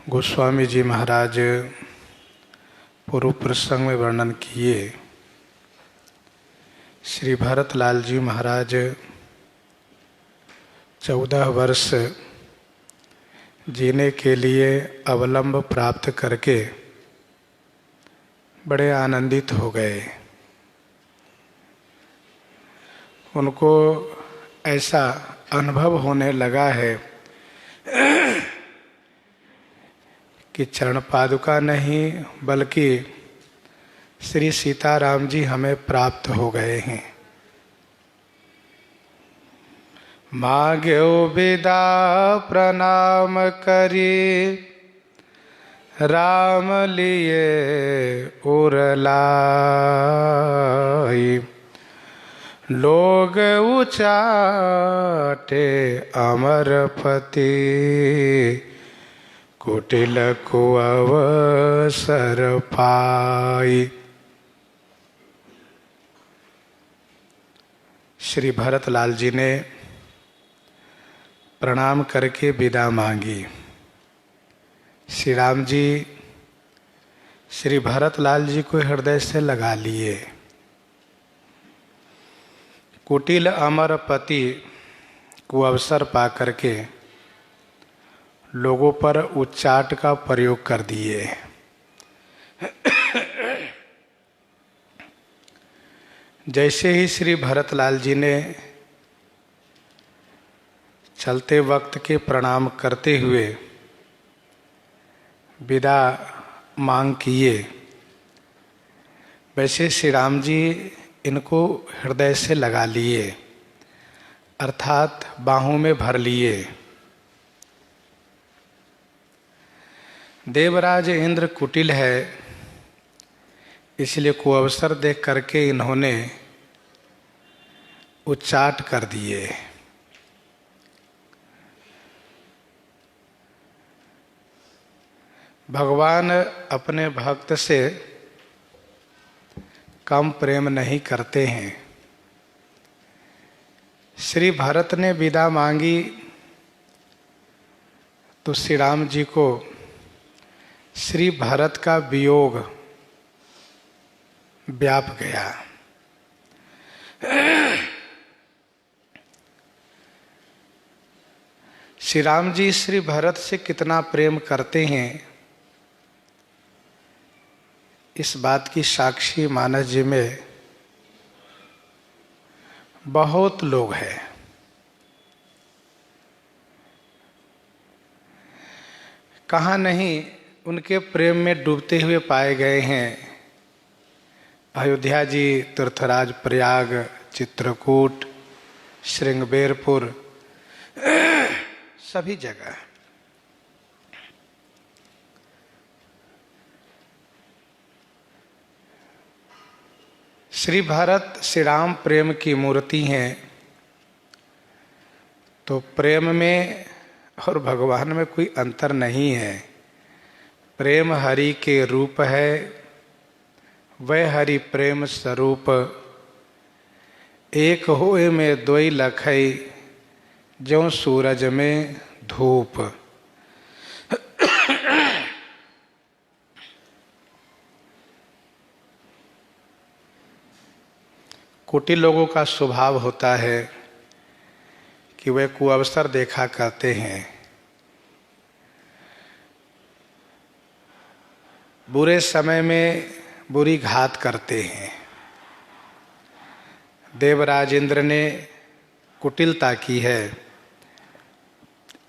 गोस्वामी जी महाराज पूर्व प्रसंग में वर्णन किए। श्री भरतलाल जी महाराज 14 वर्ष जीने के लिए अवलंब प्राप्त करके बड़े आनंदित हो गए। उनको ऐसा अनुभव होने लगा है कि चरण पादुका नहीं बल्कि श्री सीताराम जी हमें प्राप्त हो गए हैं। माग्यो विदा प्रणाम करी राम लिए उरलाई, लोग उचाटे अमरपति कुटिल को अवसर पाई। श्री भरतलाल जी ने प्रणाम करके विदा मांगी। श्री राम जी श्री भरतलाल जी को हृदय से लगा लिए। कुटिल अमरपति को अवसर पा करके लोगों पर उच्चाट का प्रयोग कर दिए। जैसे ही श्री भरतलाल जी ने चलते वक्त के प्रणाम करते हुए विदा मांग किए, वैसे श्री राम जी इनको हृदय से लगा लिए, अर्थात बाहों में भर लिए। देवराज इंद्र कुटिल है, इसलिए को अवसर देख करके इन्होंने उच्चाट कर दिए। भगवान अपने भक्त से कम प्रेम नहीं करते हैं। श्री भरत ने विदा मांगी तो श्री राम जी को श्री भरत का वियोग व्याप गया। श्री राम जी श्री भरत से कितना प्रेम करते हैं, इस बात की साक्षी मानस जी में बहुत लोग हैं। कहाँ नहीं उनके प्रेम में डूबते हुए पाए गए हैं। अयोध्या जी, तीर्थराज प्रयाग, चित्रकूट, श्रृंगबेरपुर, सभी जगह श्री भरत श्री राम प्रेम की मूर्ति हैं। तो प्रेम में और भगवान में कोई अंतर नहीं है। प्रेम हरि के रूप है, वह हरि प्रेम स्वरूप। एक होए में दोई लखई, ज्यों सूरज में धूप। कुटिल लोगों का स्वभाव होता है कि वे कुअवसर देखा करते हैं। बुरे समय में बुरी घात करते हैं। देवराज इंद्र ने कुटिलता की है,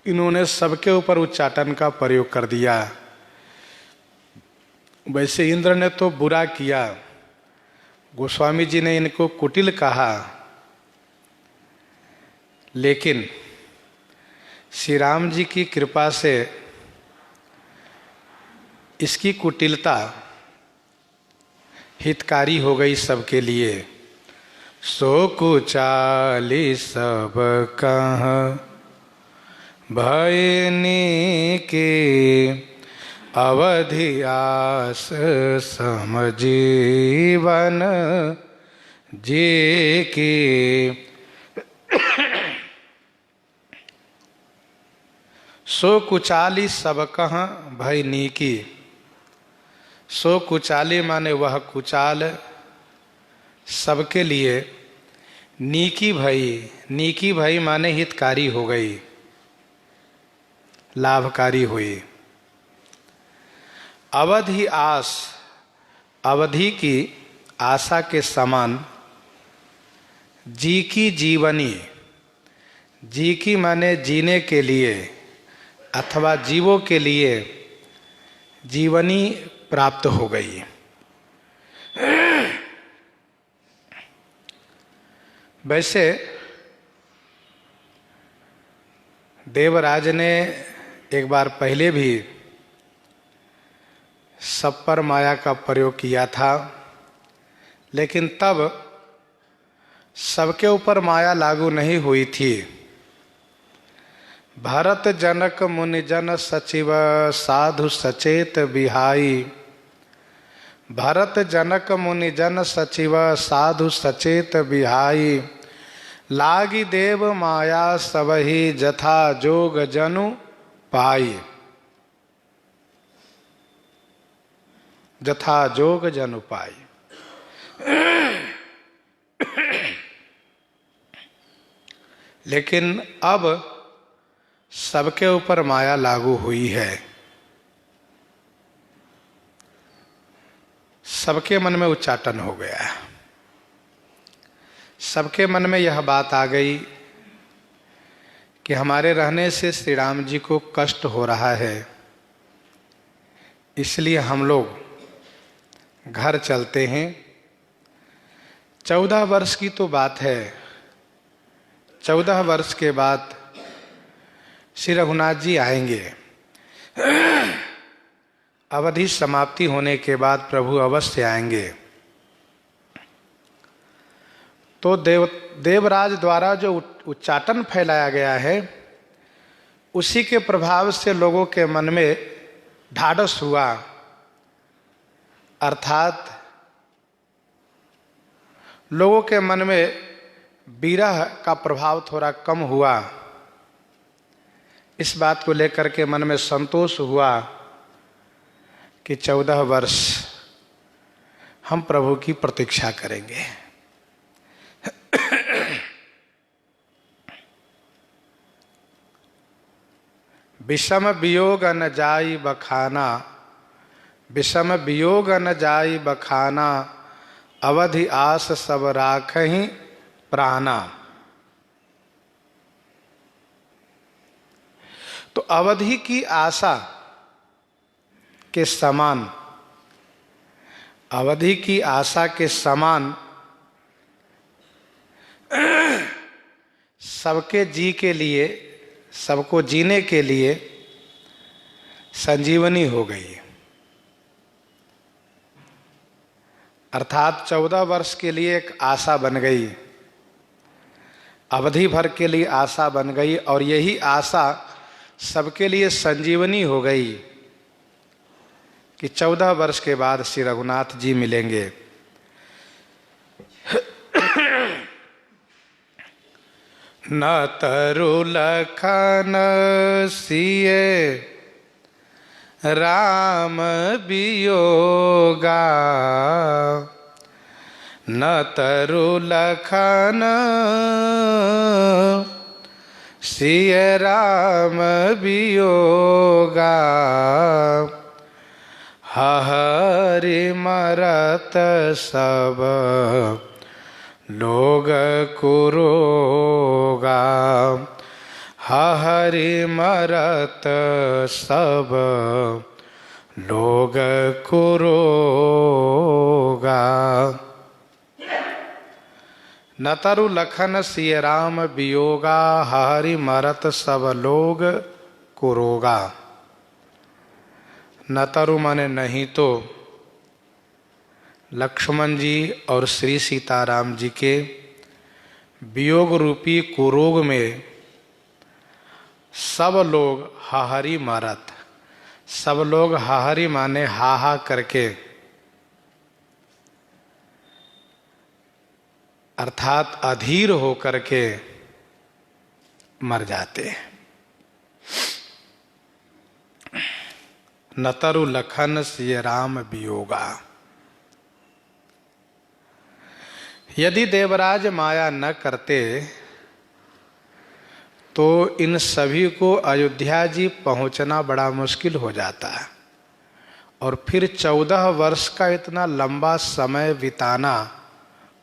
इन्होंने सबके ऊपर उच्चाटन का प्रयोग कर दिया। वैसे इंद्र ने तो बुरा किया, गोस्वामी जी ने इनको कुटिल कहा, लेकिन श्री राम जी की कृपा से इसकी कुटिलता हितकारी हो गई सबके लिए। सो कुचाली सब कह भयनी के, अवधि आस समजीवन जी की सो कुचाली सब कहाँ भई नीकी। सो कुचाली माने वह कुचाल सबके लिए नीकी भई। नीकी भई माने हितकारी हो गई, लाभकारी हुई। अवधि आस, अवधि की आशा के समान जी की जीवनी। जी की माने जीने के लिए अथवा जीवों के लिए जीवनी प्राप्त हो गई। वैसे देवराज ने एक बार पहले भी सब पर माया का प्रयोग किया था, लेकिन तब सबके ऊपर माया लागू नहीं हुई थी। भरत जनक मुनि जन सचिव साधु सचेत बिहाई। भरत जनक मुनि जन सचिव साधु सचेत बिहाई। लागी देव माया सबहि जथा जोग जनु पाई। जथा जोग जनु पाई। लेकिन अब सबके ऊपर माया लागू हुई है। सबके मन में उच्चाटन हो गया है। सबके मन में यह बात आ गई कि हमारे रहने से श्री राम जी को कष्ट हो रहा है, इसलिए हम लोग घर चलते हैं। 14 वर्ष की तो बात है। 14 वर्ष के बाद श्री रघुनाथ जी आएंगे। अवधि समाप्ति होने के बाद प्रभु अवश्य आएंगे। तो देवराज द्वारा जो उच्चाटन फैलाया गया है, उसी के प्रभाव से लोगों के मन में ढाढ़स हुआ, अर्थात लोगों के मन में विरह का प्रभाव थोड़ा कम हुआ। इस बात को लेकर के मन में संतोष हुआ कि 14 वर्ष हम प्रभु की प्रतीक्षा करेंगे। विषम वियोग न जाई बखाना। विषम वियोग न जाई बखाना। अवधि आस सब राखहि प्राणा। तो अवधि की आशा के समान, अवधि की आशा के समान सबके जी के लिए, सबको जीने के लिए संजीवनी हो गई। अर्थात 14 वर्ष के लिए एक आशा बन गई, अवधि भर के लिए आशा बन गई, और यही आशा सबके लिए संजीवनी हो गई कि 14 वर्ष के बाद श्री रघुनाथ जी मिलेंगे। न तरु लखन सिए राम वियोगा। न तरु लखन सिए राम वियोगा। हरि मरत सब लोग कुरोगा। हरि मरत सब लोग कुरोगा। न तरु लखन सिय राम वियोगा। हरि मरत सब लोग कुरोगा। न तरु माने नहीं तो लक्ष्मण जी और श्री सीताराम जी के वियोग रूपी कुरोग में सब लोग हाहरी मारत, सब लोग हाहरी माने हाहा करके, अर्थात अधीर हो करके मर जाते हैं। न तरु लखन सिय राम वियोगा। यदि देवराज माया न करते तो इन सभी को अयोध्या जी पहुंचना बड़ा मुश्किल हो जाता, और फिर 14 वर्ष का इतना लंबा समय बिताना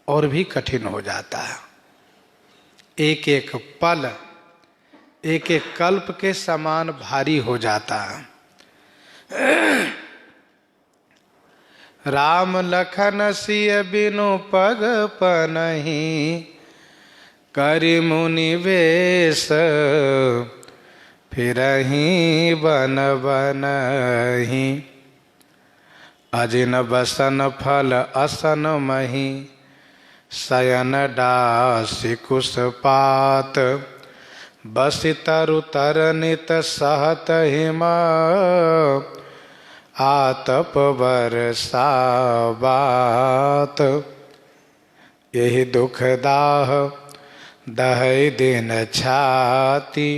और भी कठिन हो जाता है। एक एक पल एक एक कल्प के समान भारी हो जाता है। राम लखन सिय बिनु पग पनहि, करि मुनि वेश फिरहि बन बनहि। अजिन बसन फल असन मही, शयन डासि कुश पात। बसि तरु तरनित सहत हिम, आतप बरसा बात। यही दुख दाह दहै दिन छाती,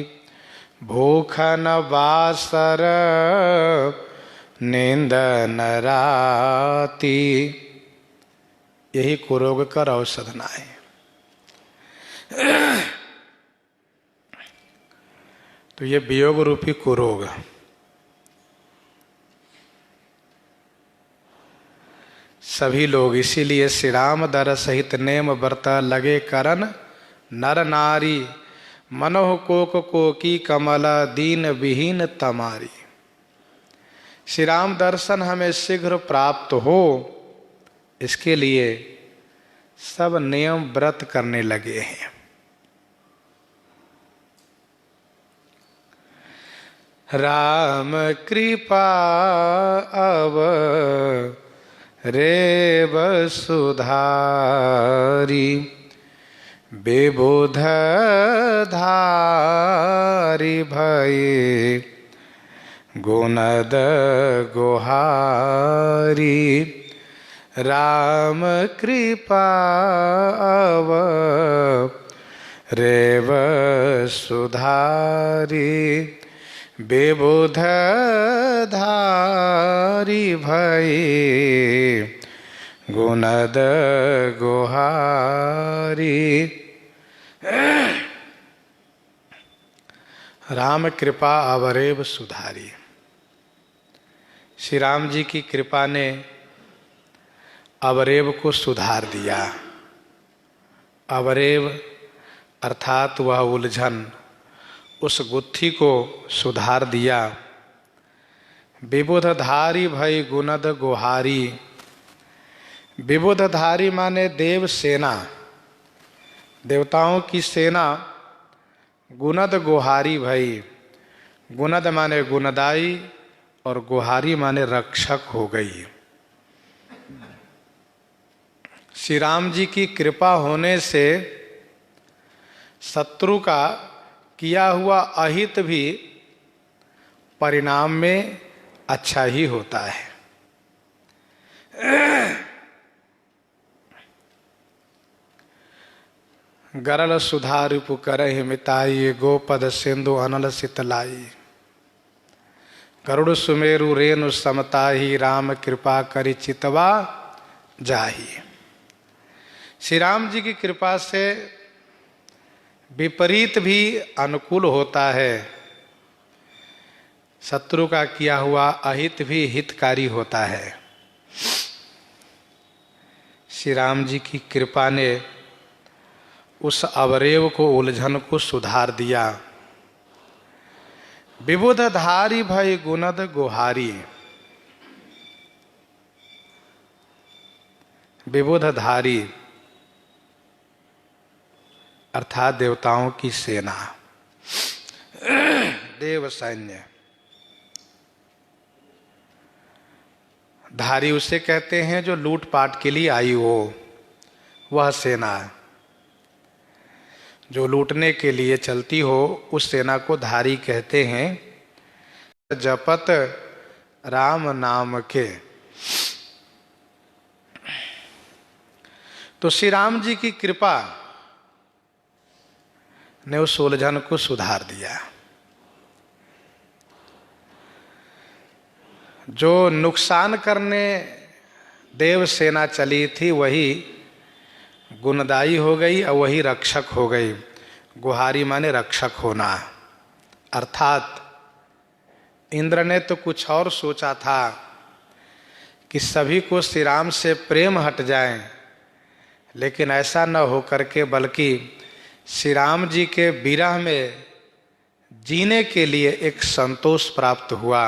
भूखन बासर निंदन राती। यही कुरोग कर औषध नाहि। तो ये वियोग रूपी कुरोग, सभी लोग इसीलिए श्री राम दर सहित नेम व्रत लगे करन, नर नारी मनोह कोक कोकी कमल दीन विहीन तमारी। श्री राम दर्शन हमें शीघ्र प्राप्त हो, इसके लिए सब नियम व्रत करने लगे हैं। राम कृपा अब रे वसुधारी, विबुध धारी भई गुणद गुहारी। राम कृपा अब रे वसुधारी, विबुध धारी भई गुणद गुहारी। राम कृपा अवरेव सुधारी। श्री राम जी की कृपा ने अवरेव को सुधार दिया। अवरेव अर्थात वह उलझन, उस गुत्थी को सुधार दिया। विबुधधारी भई गुणद गुहारी। विबुधधारी माने देव सेना, देवताओं की सेना गुणद गुहारी भई। गुणद माने गुणदाई और गुहारी माने रक्षक हो गई। श्री राम जी की कृपा होने से शत्रु का किया हुआ अहित भी परिणाम में अच्छा ही होता है। गरल सुधा रिपु करहि मिताई, गोपद सिंधु अनल सितलाई। गरुड़ सुमेरु रेणु समताही, राम कृपा करि चितवा जाही। श्री राम जी की कृपा से विपरीत भी अनुकूल होता है, शत्रु का किया हुआ अहित भी हितकारी होता है। श्री राम जी की कृपा ने उस अवरेव को, उलझन को सुधार दिया। विबुध धारी भई गुणद गुहारी। विबुध धारी अर्थात देवताओं की सेना, देव सैन्य। धारी उसे कहते हैं जो लूटपाट के लिए आई हो, वह सेना जो लूटने के लिए चलती हो, उस सेना को धारी कहते हैं। जपत राम नाम के। तो श्री राम जी की कृपा ने उस उलझन को सुधार दिया। जो नुकसान करने देव सेना चली थी वही गुणदायी हो गई और वही रक्षक हो गई। गुहारी माने रक्षक होना। अर्थात इंद्र ने तो कुछ और सोचा था कि सभी को श्री राम से प्रेम हट जाए, लेकिन ऐसा न हो करके बल्कि श्री राम जी के विरह में जीने के लिए एक संतोष प्राप्त हुआ,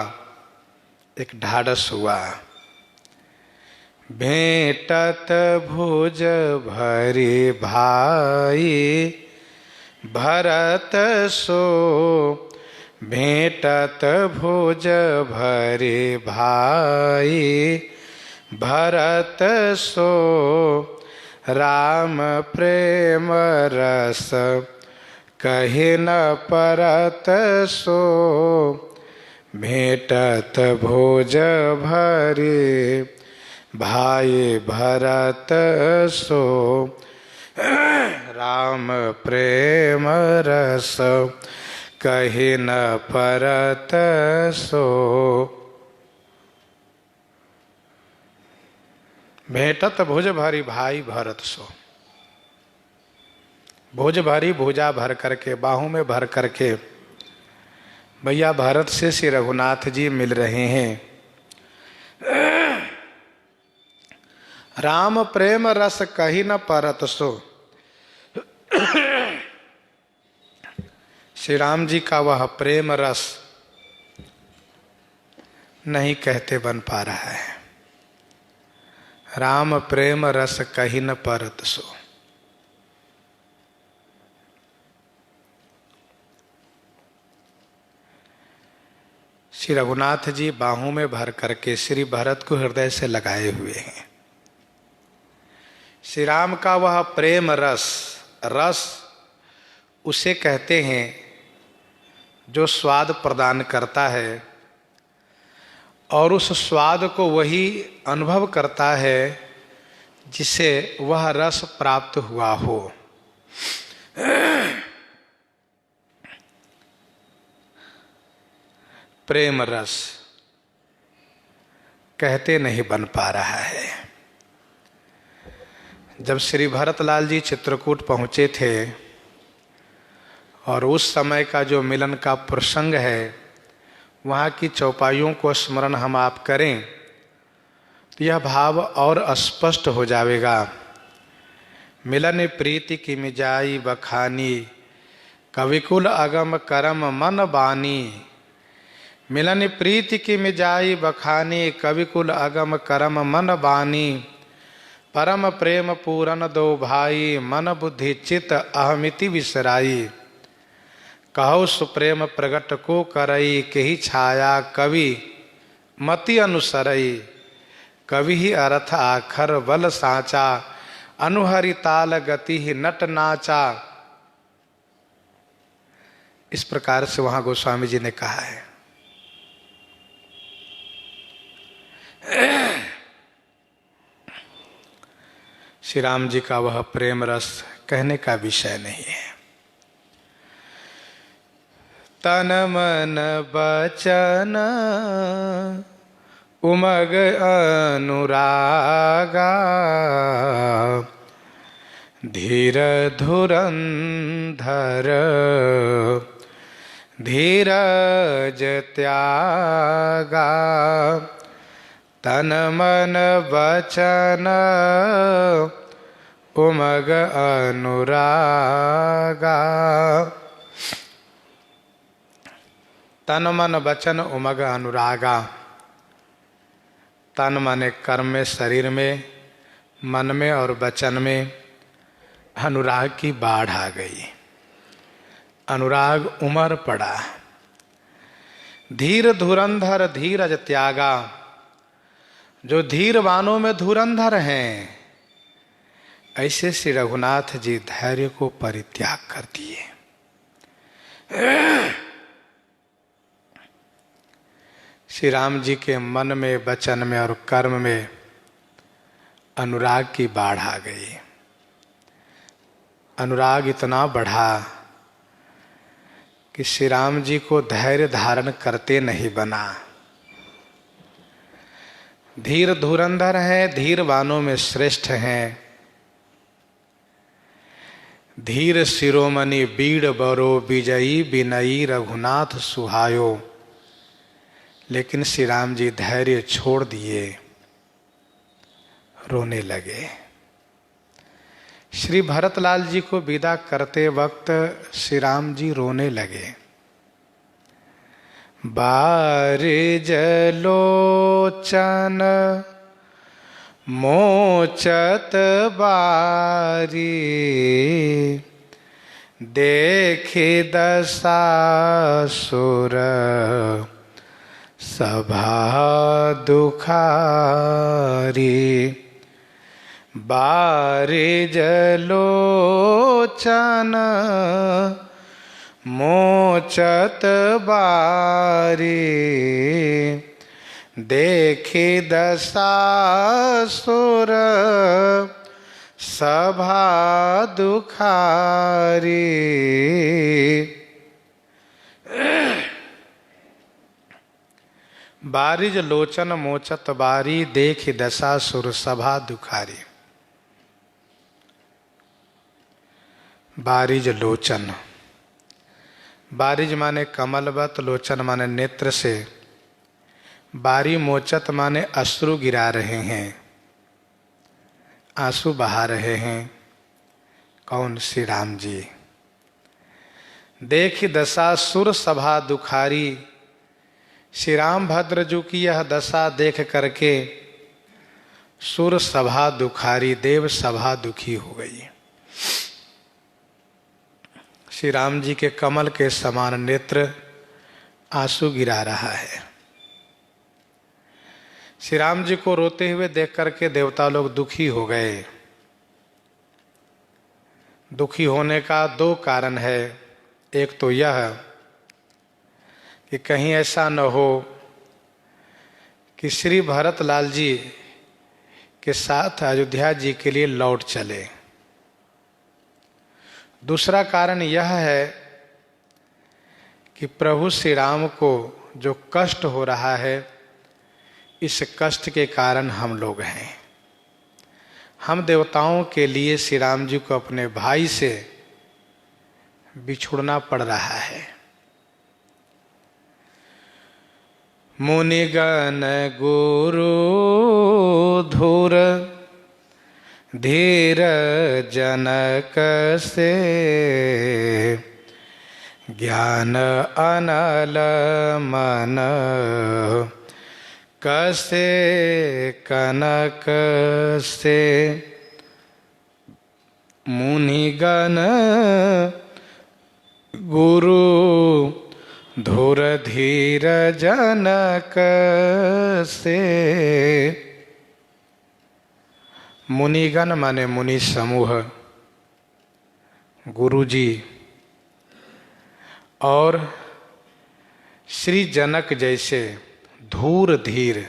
एक ढाढ़स हुआ। भेंटत भुज भरी भाई भरत सो, भेंटत भुज भरी भाई भरत सो, राम प्रेम रस कहि न परत सो, भेंटत भुज भरी भाई भरत सो, राम प्रेम रस कहि न परत सो। भेंटत भुज भरी भाई भरत सो। भुज भरी, भुजा भर करके, बाहों में भर करके भैया भरत से श्री रघुनाथ जी मिल रहे हैं। राम प्रेम रस कहि न परत सो। श्री राम जी का वह प्रेम रस नहीं कहते बन पा रहा है। राम प्रेम रस कहि न परत सो। श्री रघुनाथ जी बाहों में भर करके श्री भरत को हृदय से लगाए हुए हैं। श्री राम का वह प्रेम रस, रस उसे कहते हैं जो स्वाद प्रदान करता है, और उस स्वाद को वही अनुभव करता है जिसे वह रस प्राप्त हुआ हो। प्रेम रस कहते नहीं बन पा रहा है। जब श्री भरतलाल जी चित्रकूट पहुँचे थे और उस समय का जो मिलन का प्रसंग है, वहाँ की चौपाइयों को स्मरण हम आप करें तो यह भाव और स्पष्ट हो जाएगा। मिलन प्रीति की मिजाई बखानी, कविकुल अगम करम मन बानी। मिलन प्रीति की मिजाई बखानी, कविकुल अगम करम मन बानी। परम प्रेम पूरन दो भाई, मन बुद्धि चित अहमिति विसराई। कहो सुप्रेम प्रगट को करई, केहि छाया कवि मति अनुसरई। कवि ही अर्थ आखर बल साचा, अनुहरि ताल गति ही नट नाचा। इस प्रकार से वहां गोस्वामी जी ने कहा है। श्री राम जी का वह प्रेम रस कहने का विषय नहीं है। तन मन बचन उमग अनुरागा, धीर धुरंधर धीरज त्यागा। तन मन बचन उमग अनुरागा। तन मन वचन उमग अनुरागा। तन माने कर्म में, शरीर में, मन में और वचन में अनुराग की बाढ़ आ गई। अनुराग उमड़ पड़ा। धीर धुरंधर धीरज त्यागा। जो धीरवानों में धुरंधर हैं, ऐसे श्री रघुनाथ जी धैर्य को परित्याग कर दिए। श्री राम जी के मन में, वचन में और कर्म में अनुराग की बाढ़ आ गई। अनुराग इतना बढ़ा कि श्री राम जी को धैर्य धारण करते नहीं बना। धीर धुरंधर है, धीरवानों में श्रेष्ठ हैं। धीर शिरोमणि बीड़ बरो, विजयी विनयी रघुनाथ सुहायो। लेकिन श्री राम जी धैर्य छोड़ दिए, रोने लगे। श्री भरतलाल जी को विदा करते वक्त श्री राम जी रोने लगे। बारिज लोचन मोचत बारी, देखे दशासुर सभा दुखारी। बारिज लोचन मोचत बारी, देखे दशासुर सभा दुखारी। बारिज लोचन मोचत बारी, देख दशासुर सभा दुखारी। बारिज लोचन, बारिज माने कमलवत, लोचन माने नेत्र से। बारी मोचत माने अश्रु गिरा रहे हैं, आंसू बहा रहे हैं। कौन? श्री राम जी। देख दशासुर सभा दुखारी। श्री राम भद्र जी की यह दशा देख करके सुर सभा दुखारी, देव सभा दुखी हो गई। श्री राम जी के कमल के समान नेत्र आंसू गिरा रहा है। श्री राम जी को रोते हुए देख करके देवता लोग दुखी हो गए। दुखी होने का दो कारण है। एक तो यह कि कहीं ऐसा न हो कि श्री भरतलाल जी के साथ अयोध्या जी के लिए लौट चले। दूसरा कारण यह है कि प्रभु श्री राम को जो कष्ट हो रहा है, इस कष्ट के कारण हम लोग हैं। हम देवताओं के लिए श्री राम जी को अपने भाई से बिछुड़ना पड़ रहा है। मुनिगण गुरु धुर धीर जनक से, ज्ञान अनल मन कसे कनक से। मुनिगण गुरु धुर धीर जनक से। मुनिगण माने मुनि समूह, गुरुजी और श्री जनक जैसे धूर धीर।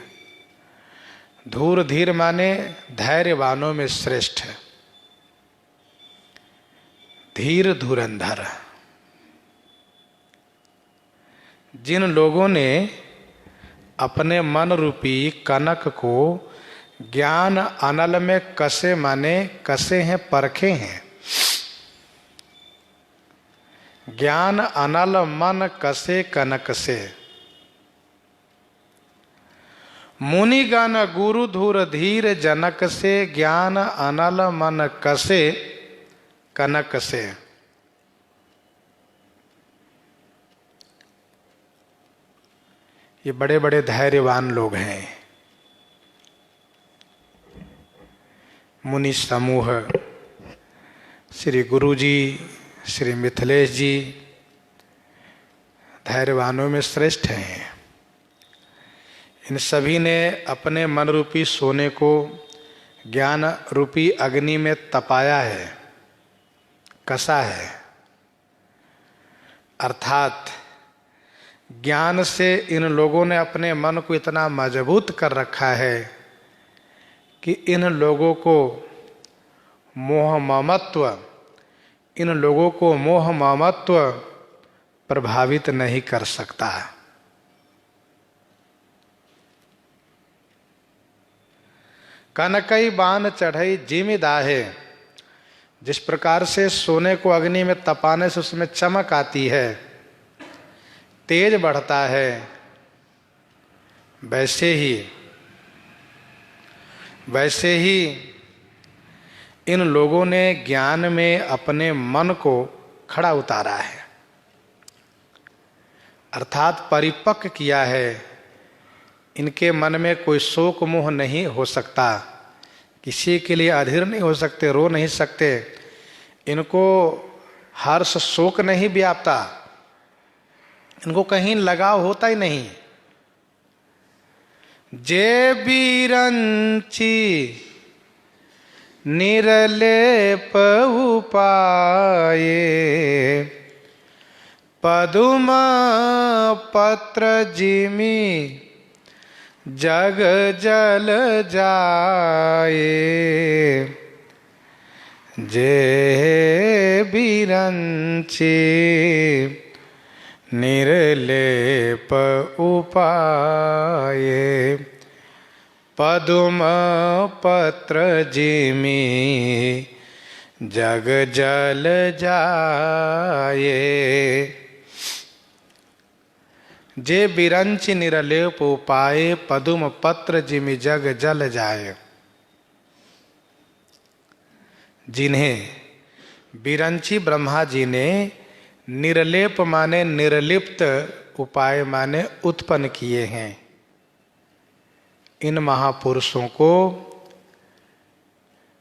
धूर धीर माने धैर्यवानों में श्रेष्ठ, धीर धुरंधर। जिन लोगों ने अपने मन रूपी कनक को ज्ञान अनल में कसे माने कसे हैं, परखे हैं। ज्ञान अनल मन कसे कनक से। मुनिगण गुरु धुर धीर जनक से, ज्ञान अनल मन कसे कनक से। ये बड़े बड़े धैर्यवान लोग हैं। मुनि समूह श्री गुरु जी, श्री मिथिलेश जी धैर्यवानों में श्रेष्ठ हैं। इन सभी ने अपने मन रूपी सोने को ज्ञान रूपी अग्नि में तपाया है, कसा है। अर्थात ज्ञान से इन लोगों ने अपने मन को इतना मजबूत कर रखा है कि इन लोगों को मोह ममत्व, इन लोगों को मोह ममत्व प्रभावित नहीं कर सकता। कनकई बान चढ़ई जिमि दाहे। जिस प्रकार से सोने को अग्नि में तपाने से उसमें चमक आती है, तेज बढ़ता है, वैसे ही इन लोगों ने ज्ञान में अपने मन को खड़ा उतारा है, अर्थात परिपक्व किया है। इनके मन में कोई शोक मोह नहीं हो सकता, किसी के लिए अधीर नहीं हो सकते, रो नहीं सकते, इनको हर्ष शोक नहीं व्यापता, इनको कहीं लगाव होता ही नहीं। जे बिरंची निरलेप उपाये, पदुम पत्र जिमि जग जल जाए। जे बिरंची निरलेप उपाये, पदुम पत्र जिमि जग जल जाए। जे बिरंची निरलेप उपाये, पदुम पत्र जिमि जग जल जाए। जिन्हें बिरंची ब्रह्मा जी ने निरलेप माने निर्लिप्त, उपाय माने उत्पन्न किए हैं, इन महापुरुषों को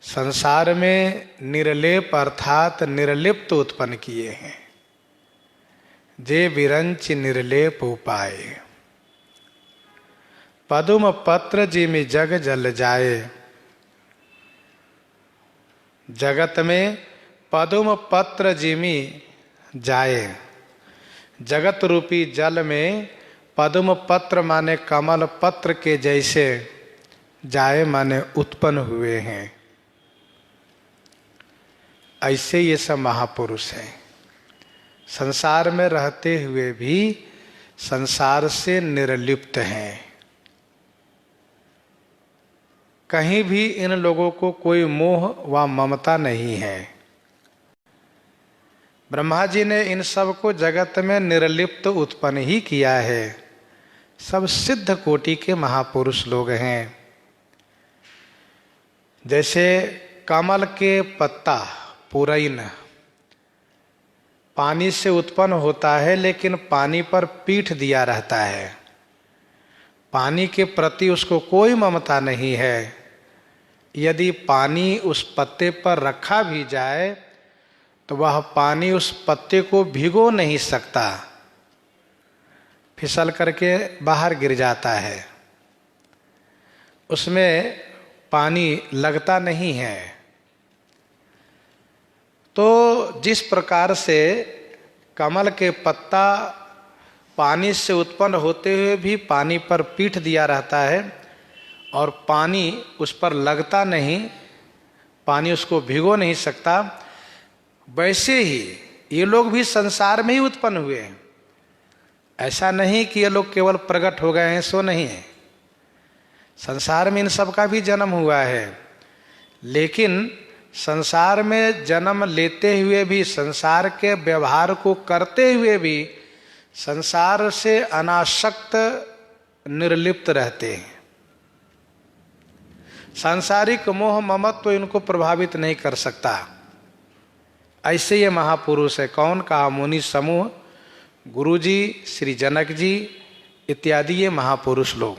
संसार में निर्लेप अर्थात निर्लिप्त उत्पन्न किए हैं। जे बिरंच निर्लेप उपाय, पदुम पत्र जिमि जग जल जाए। जगत में पदुम पत्र जिमि जाए, जगत रूपी जल में पद्म पत्र माने कमल पत्र के जैसे जाए माने उत्पन्न हुए हैं। ऐसे ये सब महापुरुष हैं, संसार में रहते हुए भी संसार से निर्लिप्त हैं। कहीं भी इन लोगों को कोई मोह व ममता नहीं है। ब्रह्मा जी ने इन सब को जगत में निर्लिप्त उत्पन्न ही किया है। सब सिद्ध कोटि के महापुरुष लोग हैं। जैसे कमल के पत्ता पुरैन पानी से उत्पन्न होता है, लेकिन पानी पर पीठ दिया रहता है, पानी के प्रति उसको कोई ममता नहीं है। यदि पानी उस पत्ते पर रखा भी जाए तो वह पानी उस पत्ते को भिगो नहीं सकता, फिसल करके बाहर गिर जाता है, उसमें पानी लगता नहीं है। तो जिस प्रकार से कमल के पत्ता पानी से उत्पन्न होते हुए भी पानी पर पीठ दिया रहता है और पानी उस पर लगता नहीं, पानी उसको भिगो नहीं सकता, वैसे ही ये लोग भी संसार में ही उत्पन्न हुए हैं। ऐसा नहीं कि ये लोग केवल प्रकट हो गए हैं, सो नहीं है। संसार में इन सब का भी जन्म हुआ है, लेकिन संसार में जन्म लेते हुए भी, संसार के व्यवहार को करते हुए भी संसार से अनासक्त निर्लिप्त रहते हैं। सांसारिक मोह ममत्व तो इनको प्रभावित नहीं कर सकता। ऐसे ये महापुरुष है। कौन? कहा मुनि समूह, गुरुजी, श्री जनक जी इत्यादि ये महापुरुष लोग।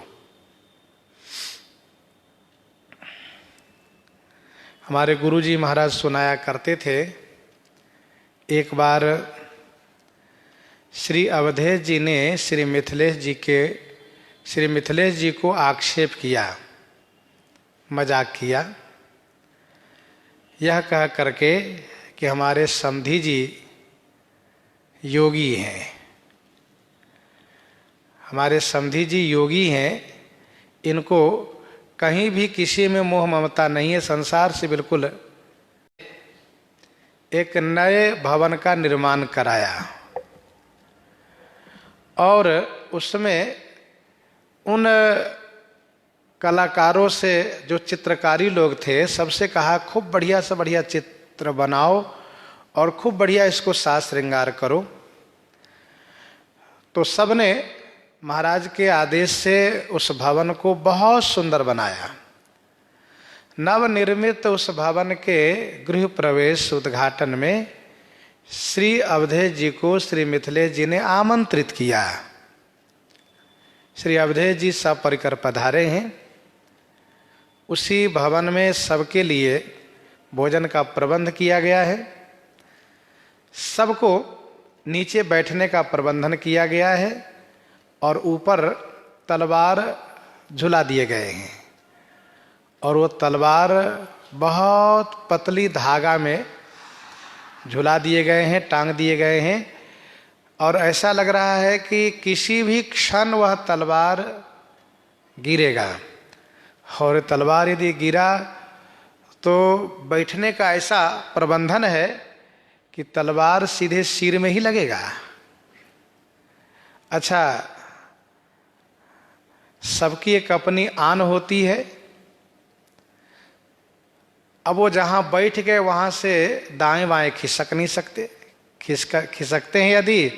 हमारे गुरुजी महाराज सुनाया करते थे, एक बार श्री अवधेश जी ने श्री मिथिलेश जी को आक्षेप किया, मजाक किया, यह कह करके कि हमारे समधी जी योगी हैं, हमारे समधी जी योगी हैं, इनको कहीं भी किसी में मोह ममता नहीं है, संसार से बिल्कुल। एक नए भवन का निर्माण कराया और उसमें उन कलाकारों से, जो चित्रकारी लोग थे, सबसे कहा खूब बढ़िया से बढ़िया चित्र बनाओ और खूब बढ़िया इसको साज श्रृंगार करो। तो सबने महाराज के आदेश से उस भवन को बहुत सुंदर बनाया। नवनिर्मित उस भवन के गृह प्रवेश उद्घाटन में श्री अवधेश जी को श्री मिथिलेश जी ने आमंत्रित किया। श्री अवधेश जी सपरिकर पधारे हैं। उसी भवन में सबके लिए भोजन का प्रबंध किया गया है। सबको नीचे बैठने का प्रबंधन किया गया है और ऊपर तलवार झुला दिए गए हैं। और वो तलवार बहुत पतली धागा में झुला दिए गए हैं, टांग दिए गए हैं। और ऐसा लग रहा है कि किसी भी क्षण वह तलवार गिरेगा। और तलवार यदि गिरा तो बैठने का ऐसा प्रबंधन है कि तलवार सीधे सिर में ही लगेगा। अच्छा, सबकी एक अपनी आन होती है। अब वो जहां बैठ गए वहां से दाएं बाएं खिसक नहीं सकते। खिसकते हैं यदि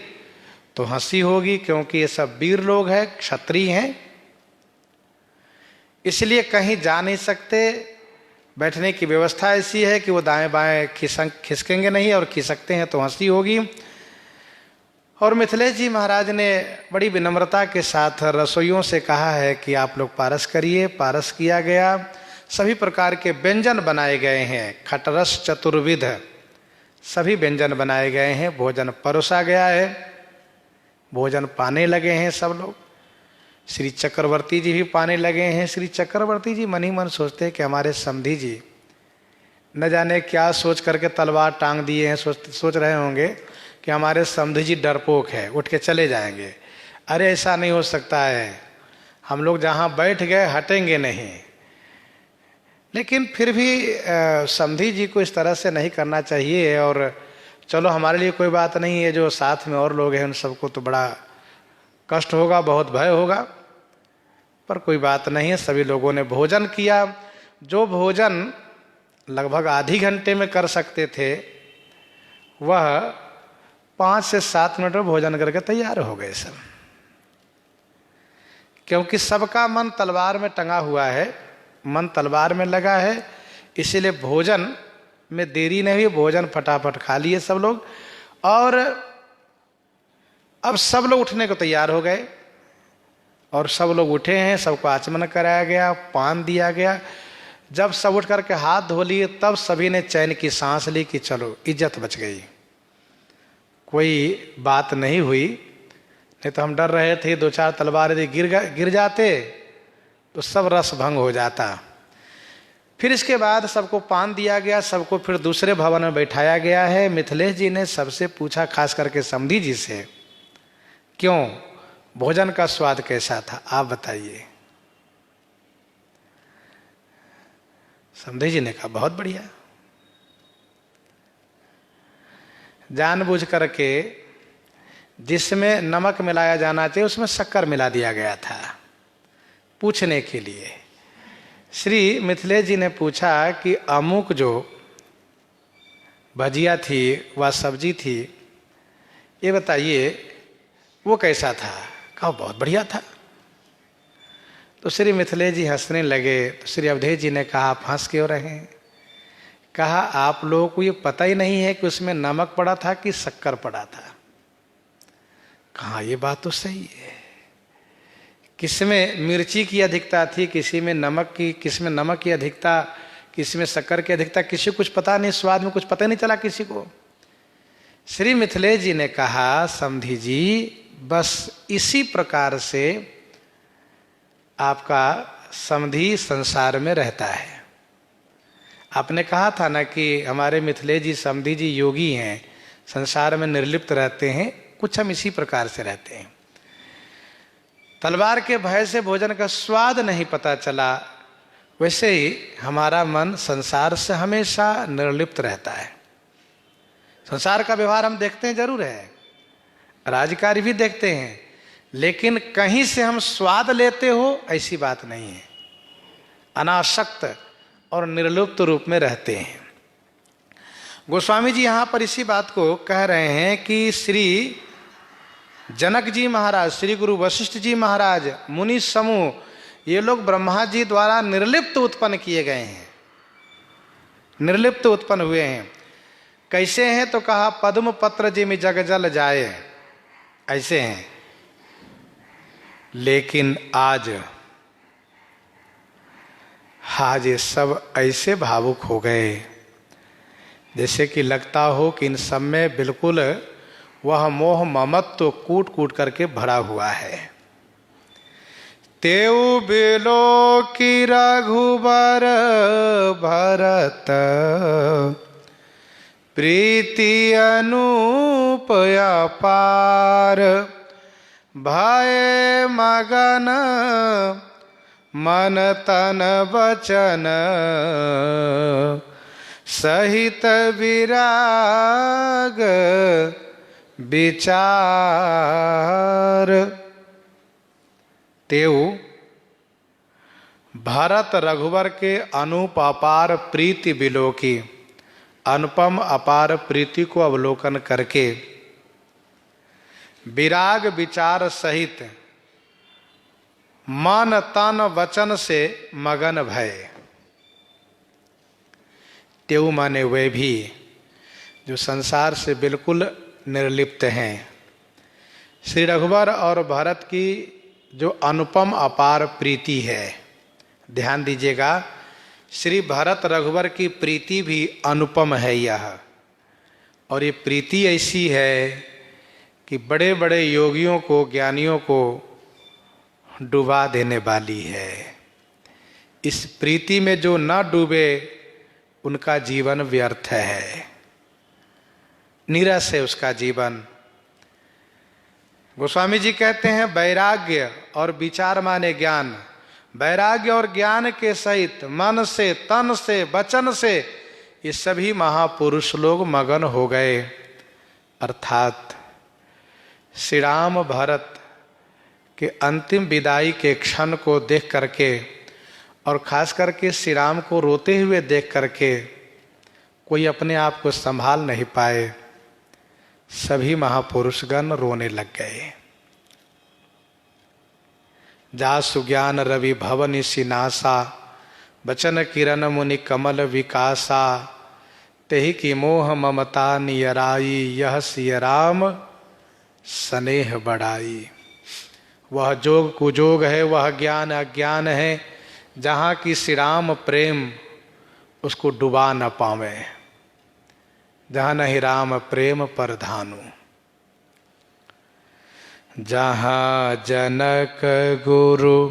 तो हंसी होगी, क्योंकि ये सब वीर लोग हैं, क्षत्रिय हैं, इसलिए कहीं जा नहीं सकते। बैठने की व्यवस्था ऐसी है कि वो दाएं बाएं खिसकेंगे नहीं, और खिसकते हैं तो हंसी होगी। और मिथिलेश जी महाराज ने बड़ी विनम्रता के साथ रसोइयों से कहा है कि आप लोग पारस करिए। पारस किया गया। सभी प्रकार के व्यंजन बनाए गए हैं, खटरस चतुर्विध सभी व्यंजन बनाए गए हैं। भोजन परोसा गया है, भोजन पाने लगे हैं सब लोग। श्री चक्रवर्ती जी भी पाने लगे हैं। श्री चक्रवर्ती जी मन ही मन सोचते हैं कि हमारे समधी जी न जाने क्या सोच करके तलवार टांग दिए हैं। सोच रहे होंगे कि हमारे समधी जी डरपोक है, उठ के चले जाएंगे। अरे ऐसा नहीं हो सकता है, हम लोग जहाँ बैठ गए हटेंगे नहीं। लेकिन फिर भी समधी जी को इस तरह से नहीं करना चाहिए। और चलो, हमारे लिए कोई बात नहीं है, जो साथ में और लोग हैं उन सबको तो बड़ा कष्ट होगा, बहुत भय होगा, पर कोई बात नहीं है। सभी लोगों ने भोजन किया। जो भोजन लगभग आधी घंटे में कर सकते थे, वह 5 से 7 मिनट में भोजन करके तैयार हो गए सब। क्योंकि सबका मन तलवार में टंगा हुआ है, मन तलवार में लगा है, इसीलिए भोजन में देरी नहीं हुई। भोजन फटाफट खा लिए सब लोग। और अब सब लोग उठने को तैयार हो गए और सब लोग उठे हैं। सबको आचमन कराया गया, पान दिया गया। जब सब उठ करके हाथ धो लिए, तब सभी ने चैन की सांस ली कि चलो इज्जत बच गई, कोई बात नहीं हुई। नहीं तो हम डर रहे थे 2-4 तलवार यदि गिर जाते तो सब रस भंग हो जाता। फिर इसके बाद सबको पान दिया गया। सबको फिर दूसरे भवन में बैठाया गया है। मिथिलेश जी ने सबसे पूछा, खास करके समधी जी से, क्यों, भोजन का स्वाद कैसा था, आप बताइए। समधी जी ने कहा बहुत बढ़िया। जानबूझ करके जिसमें नमक मिलाया जाना चाहिए उसमें शक्कर मिला दिया गया था, पूछने के लिए। श्री मिथिलेश जी ने पूछा कि अमुक जो भजिया थी व सब्जी थी, ये बताइए वो कैसा था। कहा बहुत बढ़िया था। तो श्री मिथिलेश जी हंसने लगे। तो श्री अवधेश जी ने कहा, आप हंस क्यों रहे हैं। कहा, आप लोगों को ये पता ही नहीं है कि उसमें नमक पड़ा था कि शक्कर पड़ा था। कहा, ये बात तो सही है। किसमें मिर्ची की अधिकता थी, किसी में नमक की, किसमें नमक की अधिकता, किसमें शक्कर की अधिकता, किसी को कुछ पता नहीं, स्वाद में कुछ पता नहीं चला किसी को। श्री मिथिलेश जी ने कहा, समधी जी बस इसी प्रकार से आपका समधी संसार में रहता है। आपने कहा था ना कि हमारे मिथिलेश जी समधी जी योगी हैं, संसार में निर्लिप्त रहते हैं, कुछ हम इसी प्रकार से रहते हैं। तलवार के भय से भोजन का स्वाद नहीं पता चला, वैसे ही हमारा मन संसार से हमेशा निर्लिप्त रहता है। संसार का व्यवहार हम देखते हैं, जरूर है, राजकार्य भी देखते हैं, लेकिन कहीं से हम स्वाद लेते हो ऐसी बात नहीं है। अनासक्त और निर्लिप्त रूप में रहते हैं। गोस्वामी जी यहाँ पर इसी बात को कह रहे हैं कि श्री जनक जी महाराज, श्री गुरु वशिष्ठ जी महाराज, मुनि समूह, ये लोग ब्रह्मा जी द्वारा निर्लिप्त उत्पन्न किए गए हैं, निर्लिप्त उत्पन्न हुए हैं। कैसे हैं तो कहा पद्म पत्र जिमि जग जल जाए, ऐसे हैं। लेकिन आज ये सब ऐसे भावुक हो गए जैसे कि लगता हो कि इन सब में बिल्कुल वह मोह ममत्व तो कूट कूट करके भरा हुआ है। तेउ बिलो की रघुबर भरत, प्रीति अनूप अपार, भय मगन मन तन वचन, सहित विराग विचार। तेउ भरत रघुवर के अनुप अपार प्रीति बिलोकी, अनुपम अपार प्रीति को अवलोकन करके विराग विचार सहित मन तन वचन से मगन भय। तेउ माने वे भी जो संसार से बिल्कुल निर्लिप्त हैं। श्री रघुवर और भरत की जो अनुपम अपार प्रीति है, ध्यान दीजिएगा, श्री भरत रघुवर की प्रीति भी अनुपम है यह। और ये प्रीति ऐसी है कि बड़े बड़े योगियों को, ज्ञानियों को डुबा देने वाली है। इस प्रीति में जो न डूबे उनका जीवन व्यर्थ है, नीरस है उसका जीवन। गोस्वामी जी कहते हैं वैराग्य और विचार माने ज्ञान, वैराग्य और ज्ञान के सहित मन से, तन से, वचन से ये सभी महापुरुष लोग मगन हो गए। अर्थात श्री राम भरत के अंतिम विदाई के क्षण को देख करके और खास करके श्री राम को रोते हुए देख करके कोई अपने आप को संभाल नहीं पाए, सभी महापुरुषगण रोने लग गए। जासु ज्ञान रवि भवन सिनासा, बचन किरण मुनि कमल विकासा, तेहि की मोह ममता नियराई, यह सिय राम स्नेह बढ़ाई। वह जोग कुजोग है, वह ज्ञान अज्ञान है, जहाँ की श्री राम प्रेम उसको डुबा न पावे, जहाँ नहीं राम प्रेम परधानु। जहाँ जनक गुरु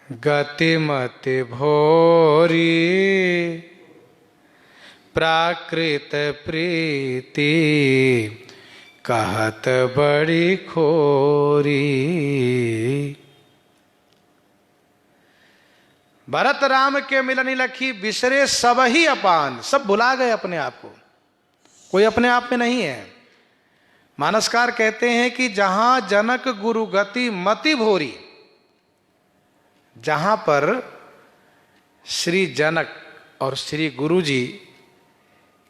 गतिमति भोरी, प्राकृत प्रीति कहत बड़ी खोरी। भरत राम के मिलन लखी बिसरे सब ही अपान, सब भुला गए अपने आप को, कोई अपने आप में नहीं है। मानसकार कहते हैं कि जहां जनक गुरु गति मति भोरी, जहां पर श्री जनक और श्री गुरु जी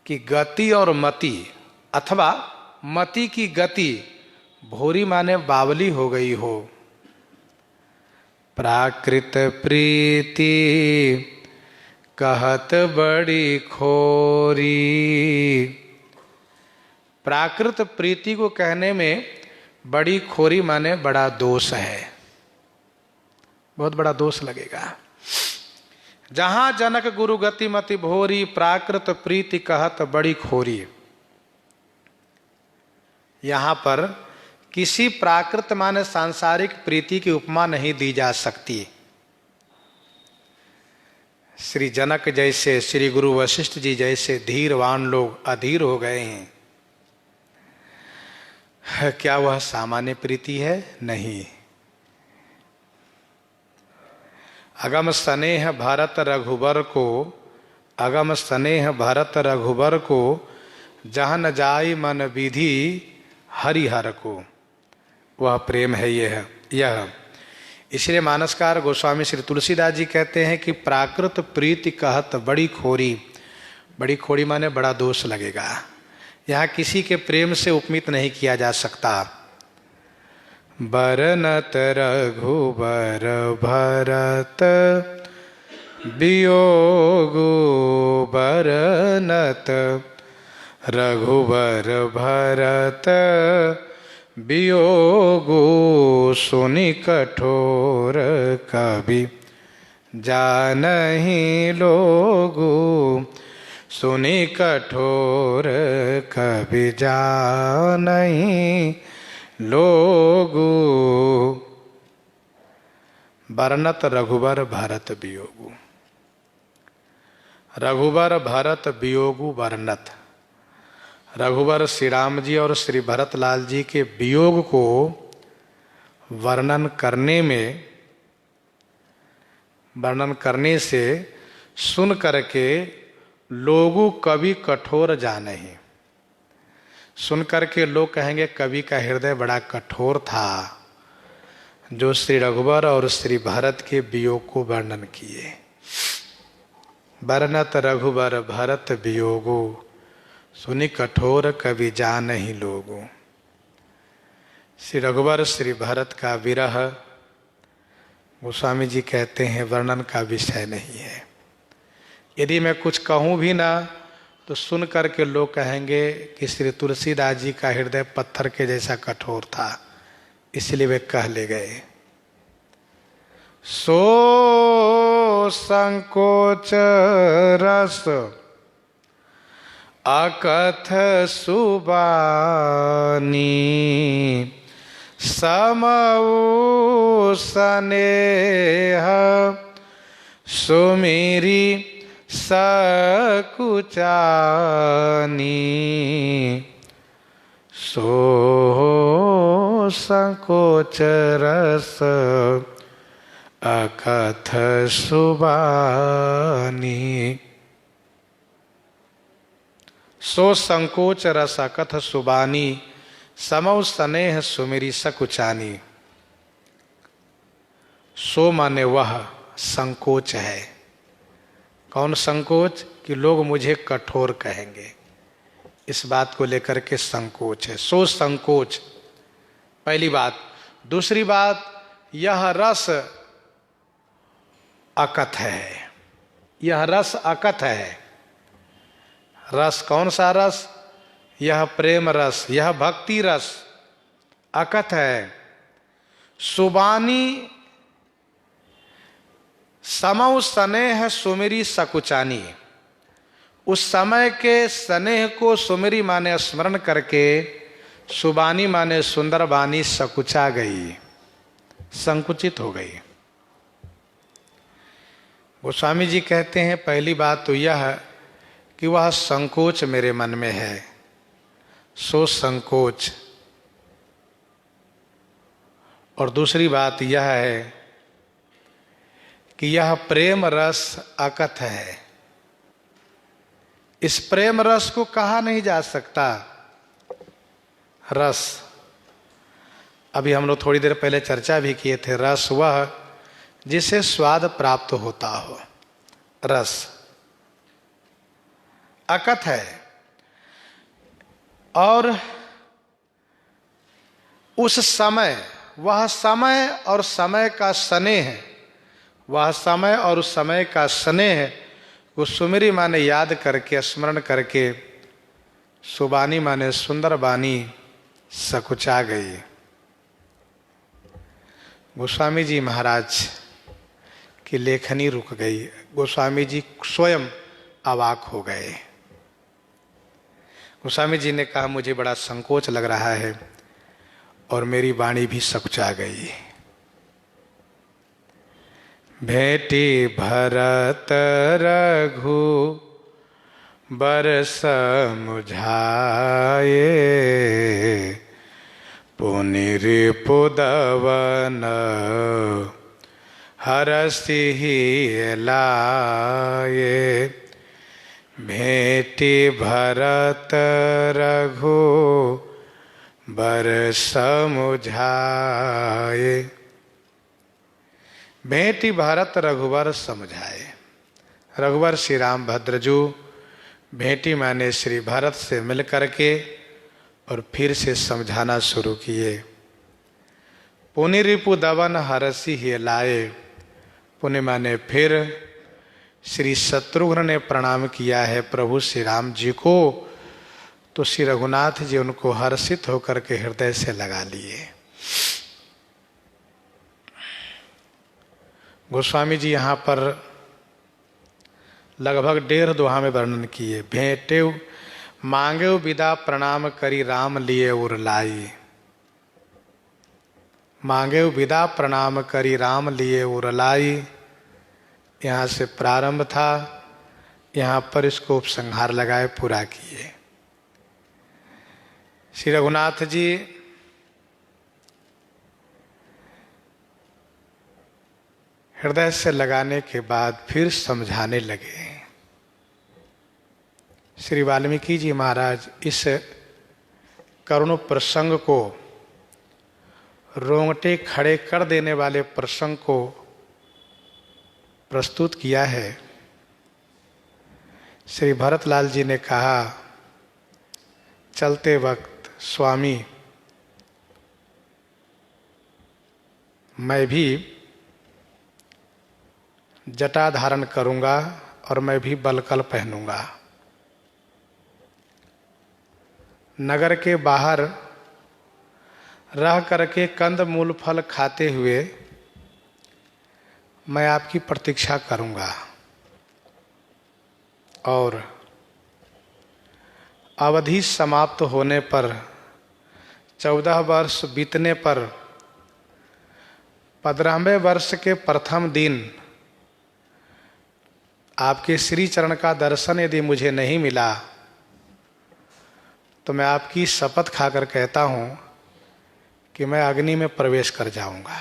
की गति और मति अथवा मति की गति भोरी माने बावली हो गई हो। प्राकृत प्रीति कहत बड़ी खोरी। प्राकृत प्रीति को कहने में बड़ी खोरी माने बड़ा दोष है, बहुत बड़ा दोष लगेगा। जहां जनक गुरु गति मति भोरी, प्राकृत प्रीति कहत बड़ी खोरी। यहां पर किसी प्राकृत माने सांसारिक प्रीति की उपमा नहीं दी जा सकती। श्री जनक जैसे, श्री गुरु वशिष्ठ जी जैसे धीरवान लोग अधीर हो गए हैं, क्या वह सामान्य प्रीति है? नहीं। अगम स्नेह भरत रघुबर को, अगम स्नेह भरत रघुबर को, जहाँ न जाई मन विधि हरिहर को। वह प्रेम है यह। इसलिए मानसकार गोस्वामी श्री तुलसीदास जी कहते हैं कि प्राकृत प्रीति कहत बड़ी खोरी। बड़ी खोरी माने बड़ा दोष लगेगा। यहाँ किसी के प्रेम से उपमित नहीं किया जा सकता। बरनत रघुबर भरत वियोगो, बरनत रघुबर भरत वियोगो, सुनि कठोर कवि जानहि लोगो, सुनि कठोर कवि जानहि लोगो। बरनत रघुबर भरत वियोगु। रघुबर भरत वियोगु बरनत। रघुबर श्री राम जी और श्री भरत लाल जी के वियोग को वर्णन करने से सुन करके लोगु कवि कठोर जानहि। सुन करके लोग कहेंगे कवि का हृदय बड़ा कठोर था जो श्री रघुबर और श्री भरत के वियोग को वर्णन किए। बरनत रघुबर भरत वियोगो, सुनि कठोर कवि जानहि लोगो। श्री रघुबर श्री भरत का विरह गोस्वामी जी कहते हैं वर्णन का विषय नहीं है। यदि मैं कुछ कहूँ भी ना तो सुन करके लोग कहेंगे कि श्री तुलसीदास जी का हृदय पत्थर के जैसा कठोर था, इसलिए वे कह ले गए। सो संकोच रस अकथ सुबानी, समऊ स्नेह सुमेरी सकुचानी। सो संकोच रस अकथ सुबानी। सो संकोच रस अकथ सुबानी, समौ स्नेह सुमेरी सकुचानी। सो माने वह संकोच है। कौन संकोच? कि लोग मुझे कठोर कहेंगे, इस बात को लेकर के संकोच है। सो संकोच, पहली बात। दूसरी बात, यह रस अकथ है। यह रस अकथ है। रस कौन सा रस? यह प्रेम रस, यह भक्ति रस अकथ है। सुबानी, समौ स्नेह सुमेरी सकुचानी। उस समय के स्नेह को सुमेरी माने स्मरण करके सुबानी माने सुंदर बानी सकुचा गई, संकुचित हो गई। गोस्वामी जी कहते हैं पहली बात तो यह कि वह संकोच मेरे मन में है। सो संकोच। और दूसरी बात यह है कि यह प्रेम रस अकथ है। इस प्रेम रस को कहा नहीं जा सकता। रस, अभी हम लोग थोड़ी देर पहले चर्चा भी किए थे, रस वह जिसे स्वाद प्राप्त होता हो, रस अकथ है। और उस समय, वह समय और समय का स्नेह, वह समय और उस समय का स्नेह को सुमेरी माने याद करके स्मरण करके सुबानी माने सुंदर बानी सकुचा गई। गोस्वामी जी महाराज की लेखनी रुक गई। गोस्वामी जी स्वयं अवाक हो गए। गोस्वामी जी ने कहा मुझे बड़ा संकोच लग रहा है और मेरी वाणी भी सकुचा गई। भेटी भरत रघु बरस मुझाए, पुनिरिपुदवन हरसि लाए। भेटी भरत रघु बरस मुझाए। भेंटी भरत रघुवर समझाए। रघुवर श्री राम भद्रजू भेंटी माने श्री भरत से मिल करके और फिर से समझाना शुरू किए। पुनि रिपु दवन हरसी ही लाए। पुनि माने फिर श्री शत्रुघ्न ने प्रणाम किया है प्रभु श्री राम जी को, तो श्री रघुनाथ जी उनको हर्षित होकर के हृदय से लगा लिए। गोस्वामी जी यहाँ पर लगभग 1.5 दोहा में वर्णन किए। भेंटे मांगे विदा प्रणाम करी राम लिए उर लाई। मांगे विदा प्रणाम करी राम लिए उर लाई, यहाँ से प्रारंभ था, यहाँ पर इसको उपसंहार लगाए पूरा किए। श्री रघुनाथ जी हृदय से लगाने के बाद फिर समझाने लगे। श्री वाल्मीकि जी महाराज इस करुण प्रसंग को, रोंगटे खड़े कर देने वाले प्रसंग को प्रस्तुत किया है। श्री भरतलाल जी ने कहा, चलते वक्त स्वामी मैं भी जटा धारण करूंगा और मैं भी बलकल पहनूंगा। नगर के बाहर रह करके कंद मूल फल खाते हुए मैं आपकी प्रतीक्षा करूंगा, और अवधि समाप्त होने पर 14 वर्ष बीतने पर 15वें वर्ष के प्रथम दिन आपके श्री चरण का दर्शन यदि मुझे नहीं मिला तो मैं आपकी शपथ खाकर कहता हूं कि मैं अग्नि में प्रवेश कर जाऊंगा।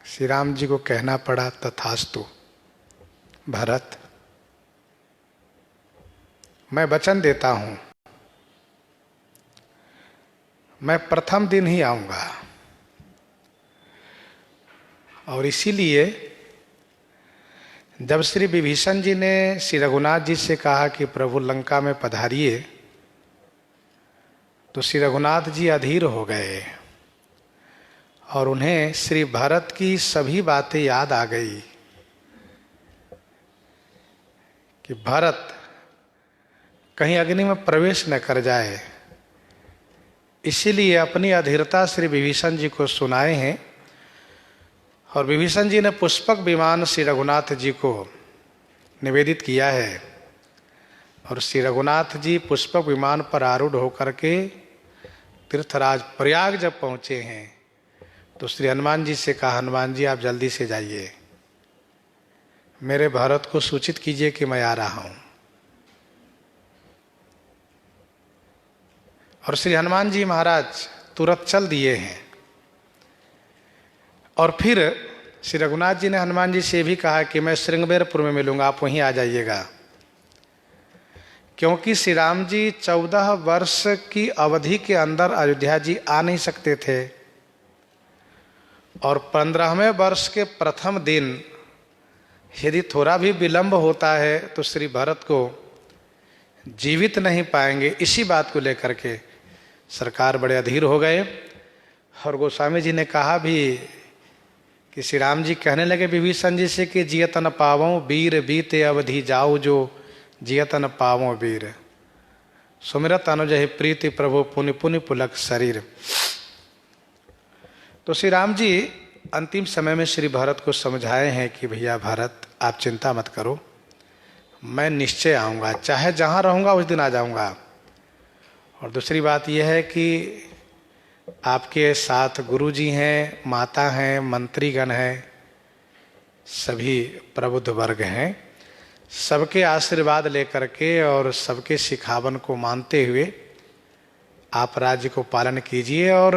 श्री राम जी को कहना पड़ा, तथास्तु भरत, मैं वचन देता हूं, मैं प्रथम दिन ही आऊंगा। और इसीलिए जब श्री विभीषण जी ने श्री रघुनाथ जी से कहा कि प्रभु लंका में पधारिए, तो श्री रघुनाथ जी अधीर हो गए और उन्हें श्री भरत की सभी बातें याद आ गई कि भरत कहीं अग्नि में प्रवेश न कर जाए। इसीलिए अपनी अधीरता श्री विभीषण जी को सुनाए हैं, और विभीषण जी ने पुष्पक विमान श्री रघुनाथ जी को निवेदित किया है। और श्री रघुनाथ जी पुष्पक विमान पर आरूढ़ होकर के तीर्थराज प्रयाग जब पहुँचे हैं तो श्री हनुमान जी से कहा, हनुमान जी आप जल्दी से जाइए, मेरे भरत को सूचित कीजिए कि मैं आ रहा हूँ। और श्री हनुमान जी महाराज तुरंत चल दिए हैं। और फिर श्री रघुनाथ जी ने हनुमान जी से भी कहा कि मैं श्रृंगबेरपुर में मिलूंगा, आप वहीं आ जाइएगा, क्योंकि श्री राम जी 14 वर्ष की अवधि के अंदर अयोध्या जी आ नहीं सकते थे, और 15वें वर्ष के प्रथम दिन यदि थोड़ा भी विलंब होता है तो श्री भरत को जीवित नहीं पाएंगे। इसी बात को लेकर के सरकार बड़े अधीर हो गए। और गोस्वामी जी ने कहा भी कि श्री राम जी कहने लगे विभीषण जी से कि जियत न पावों वीर बीते अवधि जाओ, जो जियत न पावों वीर सुमिरत अनुजहि प्रीति प्रभु पुनि पुनि पुलक शरीर। तो श्री राम जी अंतिम समय में श्री भरत को समझाए हैं कि भैया भरत आप चिंता मत करो, मैं निश्चय आऊँगा, चाहे जहाँ रहूँगा उस दिन आ जाऊँगा। और दूसरी बात यह है कि आपके साथ गुरु जी हैं, माता हैं, मंत्रीगण हैं, सभी प्रबुद्ध वर्ग हैं, सबके आशीर्वाद लेकर के और सबके सिखावन को मानते हुए आप राज्य को पालन कीजिए। और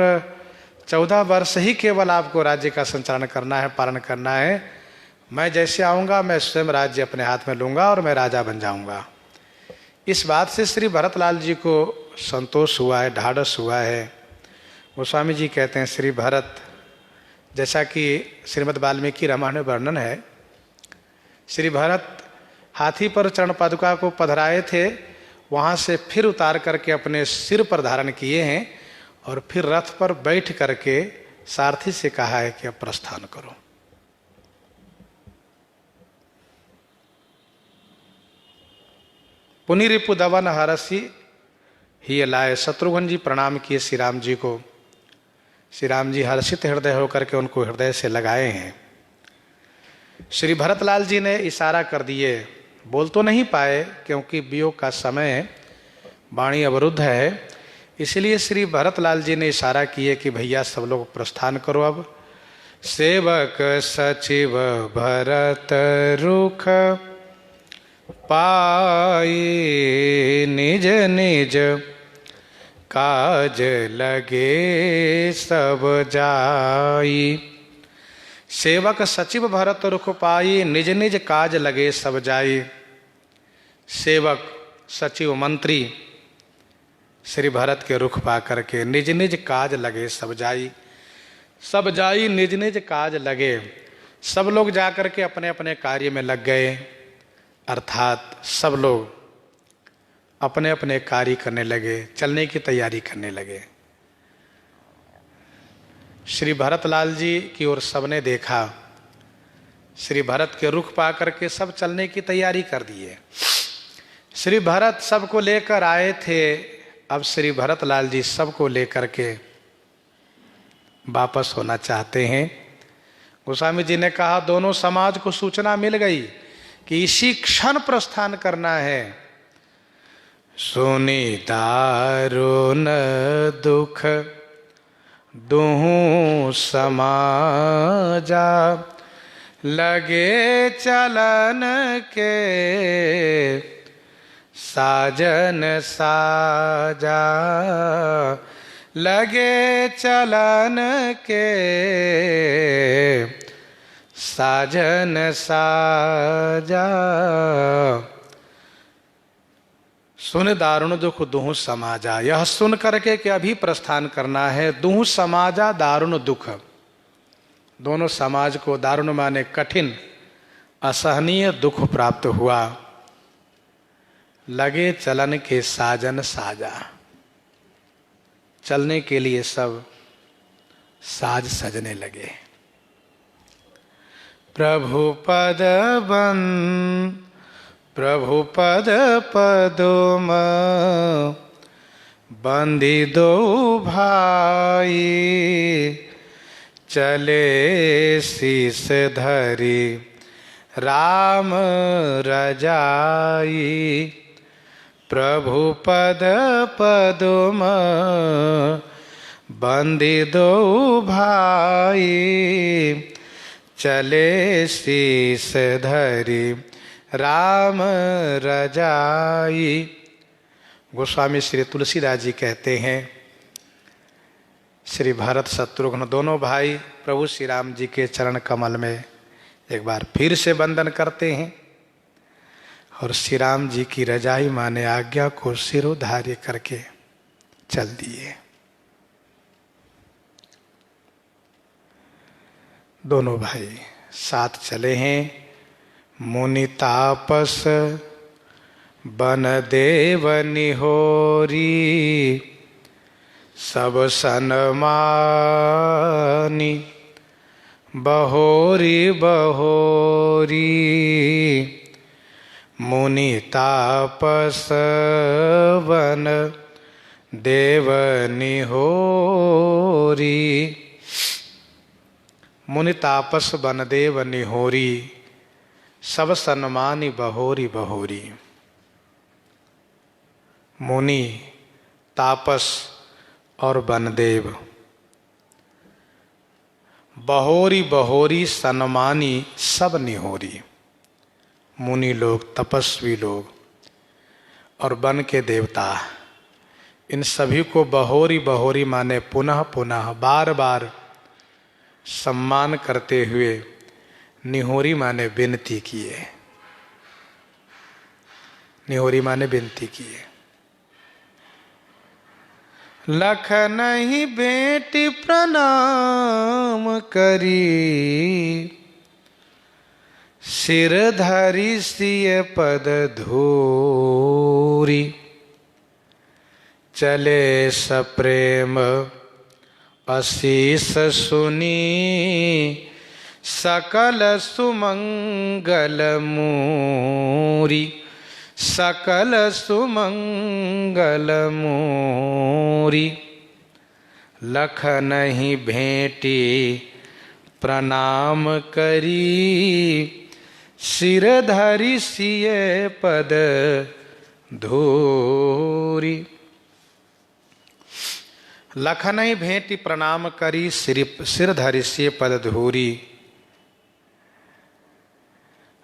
14 वर्ष ही केवल आपको राज्य का संचालन करना है, पालन करना है। मैं जैसे आऊँगा मैं स्वयं राज्य अपने हाथ में लूँगा और मैं राजा बन जाऊँगा। इस बात से श्री भरतलाल जी को संतोष हुआ है, ढाढ़स हुआ है। गोस्वामी जी कहते हैं, श्री भरत जैसा कि श्रीमद् वाल्मीकि रामायण में वर्णन है, श्री भरत हाथी पर चरण पादुका को पधराए थे, वहाँ से फिर उतार करके अपने सिर पर धारण किए हैं और फिर रथ पर बैठ करके सारथी से कहा है कि अब प्रस्थान करो। पुनि रिपु दवन हरसी ही लाए। शत्रुघ्न जी प्रणाम किए श्री राम जी को। श्री राम जी हर्षित हृदय होकर के उनको हृदय से लगाए हैं। श्री भरतलाल जी ने इशारा कर दिए, बोल तो नहीं पाए क्योंकि वियोग का समय, वाणी अवरुद्ध है, इसलिए श्री भरतलाल जी ने इशारा किए कि भैया सब लोग प्रस्थान करो। अब सेवक सचिव भरत रुख पाए, निज निज काज लगे सब जाई। सेवक सचिव भरत रुख पाई, निज निज काज लगे सब जाई। सेवक सचिव मंत्री श्री भरत के रुख पा करके निज निज काज लगे सब जाई। सब जाई निज निज काज लगे, सब लोग जाकर के अपने अपने कार्य में लग गए। अर्थात सब लोग अपने अपने कार्य करने लगे, चलने की तैयारी करने लगे। श्री भरतलाल जी की ओर सबने देखा, श्री भरत के रुख पा करके सब चलने की तैयारी कर दिए। श्री भरत सबको लेकर आए थे, अब श्री भरतलाल जी सबको लेकर के वापस होना चाहते हैं। गोस्वामी जी ने कहा दोनों समाज को सूचना मिल गई कि इसी क्षण प्रस्थान करना है। सुनी दारुण दुख दुहु समाजा, लगे चलन के साजन साजा। लगे चलन के साजन साजा। सुन दारुण दुख दुहु समाजा, यह सुन करके कि अभी प्रस्थान करना है। दुहु समाजा दारुण दुख, दोनों समाज को दारुण माने कठिन असहनीय दुख प्राप्त हुआ। लगे चलन के साजन साजा, चलने के लिए सब साज सजने लगे। प्रभु पद पदुम बंदी दो भाई, चले शीस धरी राम रजाई। प्रभु पद पदुम बंदी दो भाई, चले शीस धरी राम रजाई। गोस्वामी श्री तुलसीदास जी कहते हैं, श्री भरत शत्रुघ्न दोनों भाई प्रभु श्री राम जी के चरण कमल में एक बार फिर से वंदन करते हैं और श्री राम जी की रजाई माने आज्ञा को सिरोधार्य करके चल दिए। दोनों भाई साथ चले हैं। मुनि तापस बन देव निहोरी, सब सनमानी बहोरी बहोरी। मुनि तापस बन देव निहोरी। मुनि तापस बन देव निहोरी, सब सन्मानी बहोरी बहोरी। मुनि, तापस और बनदेव, बहोरी बहोरी सन्मानी सब निहोरी। मुनि लोग, तपस्वी लोग और बन के देवता, इन सभी को बहोरी बहोरी माने पुनः पुनः बार बार सम्मान करते हुए निहोरी माने विनती किए। निहोरी माने विनती किए। लखनहि भेंटि प्रणाम करी, सिर धरि सिय पद धूरी। चले सप्रेम असीस सुनी, सकल सुमंगल मूरी। सकल सुमंगल मूरी। लखनहि भेंटि प्रणाम करी, सिर धरि सिय पद धूरी। लखनहि भेंटि प्रणाम करी, सिर धरि सिय पद धूरी।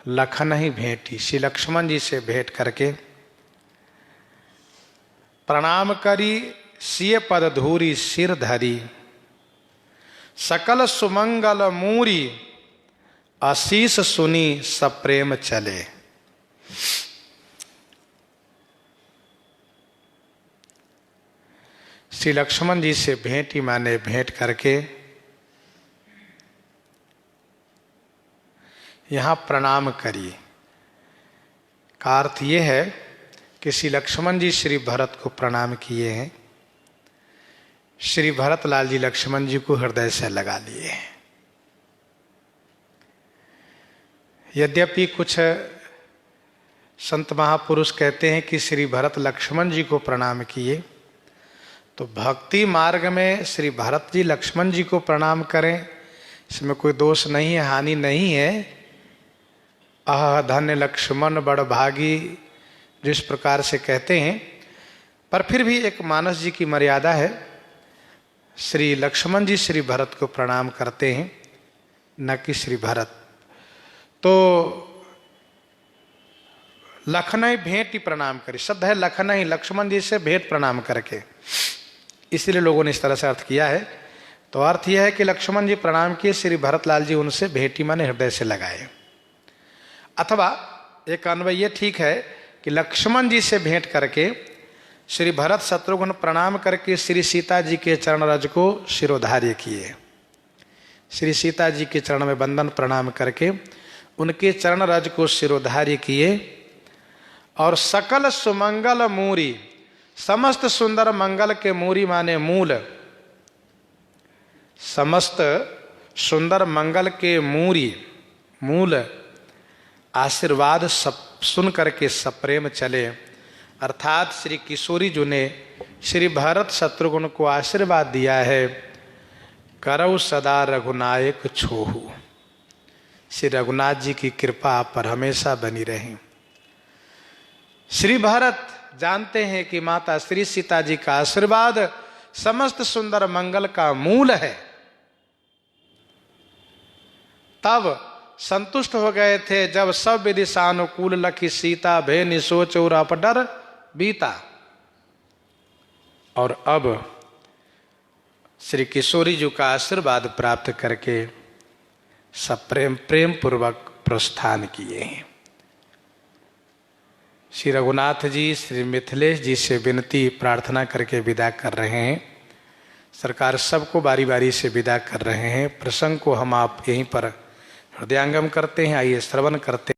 लखनहि भेंटि, श्री लक्ष्मण जी से भेंट करके प्रणाम करी, सिय पद धूरी सिर धरी। सकल सुमंगल मूरी, आशीष सुनी सप्रेम चले। श्री लक्ष्मण जी से भेंट ही माने भेंट करके यहाँ प्रणाम करिए। का अर्थ ये है कि श्री लक्ष्मण जी श्री भरत को प्रणाम किए हैं। श्री भरत लाल जी लक्ष्मण जी को हृदय से लगा लिए हैं। यद्यपि कुछ संत महापुरुष कहते हैं कि श्री भरत लक्ष्मण जी को प्रणाम किए, तो भक्ति मार्ग में श्री भरत जी लक्ष्मण जी को प्रणाम करें, इसमें कोई दोष नहीं है, हानि नहीं है। आह धन्य लक्ष्मण बड़ भागी जिस प्रकार से कहते हैं, पर फिर भी एक मानस जी की मर्यादा है। श्री लक्ष्मण जी श्री भरत को प्रणाम करते हैं, न कि श्री भरत। तो लखनई भेंट ही प्रणाम करी, शब्द है लखनई, लक्ष्मण जी से भेंट प्रणाम करके, इसलिए लोगों ने इस तरह से अर्थ किया है। तो अर्थ यह है कि लक्ष्मण जी प्रणाम किए, श्री भरतलाल जी उनसे भेंटी माने हृदय से लगाए। अथवा एक अन्वय ये ठीक है कि लक्ष्मण जी से भेंट करके श्री भरत शत्रुघ्न प्रणाम करके श्री सीता जी के चरण रज को शिरोधार्य किए। श्री सीता जी के चरण में बंदन प्रणाम करके उनके चरण रज को शिरोधार्य किए। और सकल सुमंगल मूरी, समस्त सुंदर मंगल के मूरी माने मूल, समस्त सुंदर मंगल के मूरी मूल आशीर्वाद सब सुन करके सप्रेम चले। अर्थात श्री किशोरी जी ने श्री भरत शत्रुघ्न को आशीर्वाद दिया है, करौ सदा रघुनायक छोहू। श्री रघुनाथ जी की कृपा आप पर हमेशा बनी रहे। श्री भरत जानते हैं कि माता श्री सीता जी का आशीर्वाद समस्त सुंदर मंगल का मूल है, तब संतुष्ट हो गए थे जब सब विधि सानुकूल लखी सीता भे निसोच और अपडर बीता। और अब श्री किशोरी जी का आशीर्वाद प्राप्त करके सब प्रेम पूर्वक प्रस्थान किए हैं। श्री रघुनाथ जी श्री मिथिलेश जी से विनती प्रार्थना करके विदा कर रहे हैं। सरकार सबको बारी बारी से विदा कर रहे हैं। प्रसंग को हम आप यहीं पर हृदयांगम करते हैं। आइए श्रवण करते हैं।